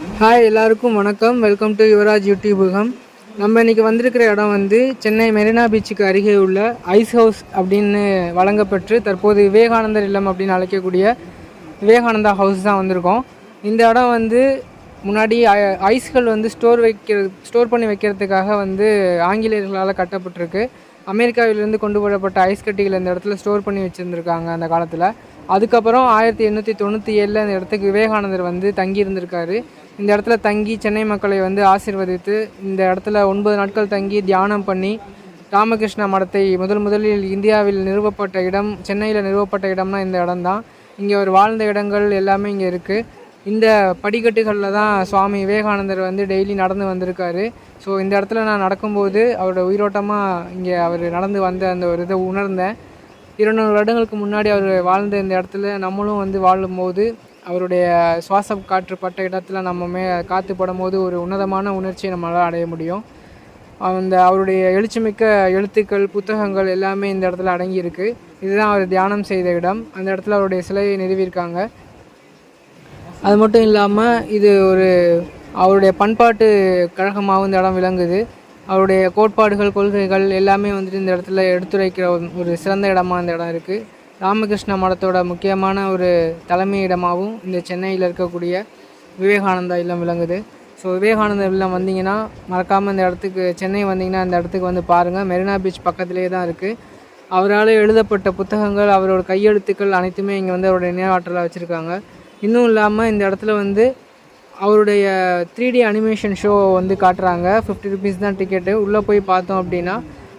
Hi எல்லாருக்கும் வணக்கம். Welcome to Yuvaraj யூடியூபுகம். நம்ம இன்றைக்கி வந்திருக்கிற இடம் வந்து சென்னை மெரினா பீச்சுக்கு அருகே உள்ள ஐஸ் ஹவுஸ் அப்படின்னு வழங்கப்பெற்று தற்போது விவேகானந்தர் இல்லம் அப்படின்னு அழைக்கக்கூடிய விவேகானந்தா ஹவுஸ் தான் வந்திருக்கோம். இந்த இடம் வந்து முன்னாடி ஐஸ்கள் வந்து ஸ்டோர் பண்ணி வைக்கிறதுக்காக வந்து ஆங்கிலேயர்களால் கட்டப்பட்டிருக்கு. அமெரிக்காவிலிருந்து கொண்டு வரப்பட்ட ஐஸ் கட்டிகள் இந்த இடத்துல ஸ்டோர் பண்ணி வச்சுருந்துருக்காங்க அந்த காலத்தில். அதுக்கப்புறம் 1897 இந்த இடத்துக்கு விவேகானந்தர் வந்து தங்கியிருந்திருக்காரு. இந்த இடத்துல தங்கி சென்னை மக்களை வந்து ஆசீர்வதித்து இந்த இடத்துல 9 நாட்கள் தங்கி தியானம் பண்ணி ராமகிருஷ்ண மடத்தை முதலில் இந்தியாவில் நிறுவப்பட்ட இடம், சென்னையில் நிறுவப்பட்ட இடம்னா இந்த இடம் தான். இங்கே ஒரு வாழ்ந்த இடங்கள் எல்லாமே இங்கே இருக்குது. இந்த படிக்கட்டுகளில் தான் சுவாமி விவேகானந்தர் வந்து டெய்லி நடந்து வந்திருக்காரு. ஸோ இந்த இடத்துல நான் நடக்கும்போது அவரோட உயிரோட்டமாக இங்கே அவர் நடந்து வந்த அந்த ஒரு இதை உணர்ந்தேன். 200 வருடங்களுக்கு முன்னாடி அவர் வாழ்ந்த இந்த இடத்துல நம்மளும் வந்து வாழும்போது அவருடைய சுவாச காற்று பட்ட இடத்துல நம்ம காற்று படும்போது ஒரு உன்னதமான உணர்ச்சியை நம்மளால் அடைய முடியும். அவருடைய எழுச்சிமிக்க எழுத்துக்கள், புத்தகங்கள் எல்லாமே இந்த இடத்துல அடங்கியிருக்கு. இதுதான் அவர் தியானம் செய்த இடம். அந்த இடத்துல அவருடைய சிலையை நிறுவியிருக்காங்க. அது மட்டும் இல்லாமல் இது அவருடைய பண்பாட்டு கழகமாகவும் இந்த இடம் விளங்குது. அவருடைய கோட்பாடுகள், கொள்கைகள் எல்லாமே வந்துட்டு இந்த இடத்துல எடுத்துரைக்கிற ஒரு சிறந்த இடமா இந்த இடம் இருக்குது. ராமகிருஷ்ண மடத்தோட முக்கியமான ஒரு தலைமை இடமாகவும் இந்த சென்னையில் இருக்கக்கூடிய விவேகானந்தா இல்லம் விளங்குது. ஸோ விவேகானந்தா இல்லம் வந்தீங்கன்னா மறக்காமல் இந்த இடத்துக்கு, சென்னை வந்தீங்கன்னா இந்த இடத்துக்கு வந்து பாருங்கள். மெரினா பீச் பக்கத்துலேயே தான் இருக்குது. அவரால் எழுதப்பட்ட புத்தகங்கள், அவரோட கையெழுத்துக்கள் அனைத்துமே இங்கே வந்து அவருடைய நினைவாற்றலாக வச்சுருக்காங்க. இன்னும் இல்லாமல் இந்த இடத்துல வந்து அவருடைய 3D அனிமேஷன் ஷோ வந்து காட்டுறாங்க. 50 rupees தான் டிக்கெட்டு. உள்ளே போய் பார்த்தோம் அப்படின்னா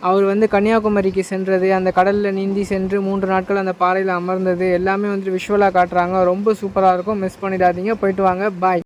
அவர் வந்து கன்னியாகுமரிக்கு சென்றது, அந்த கடலில் நீந்தி சென்று 3 நாட்கள் அந்த பாறையில் அமர்ந்தது எல்லாமே வந்துட்டு விஷுவலாக காட்டுறாங்க. ரொம்ப சூப்பராக இருக்கும். மிஸ் பண்ணிடாதீங்க. போயிட்டு வாங்க. பாய்.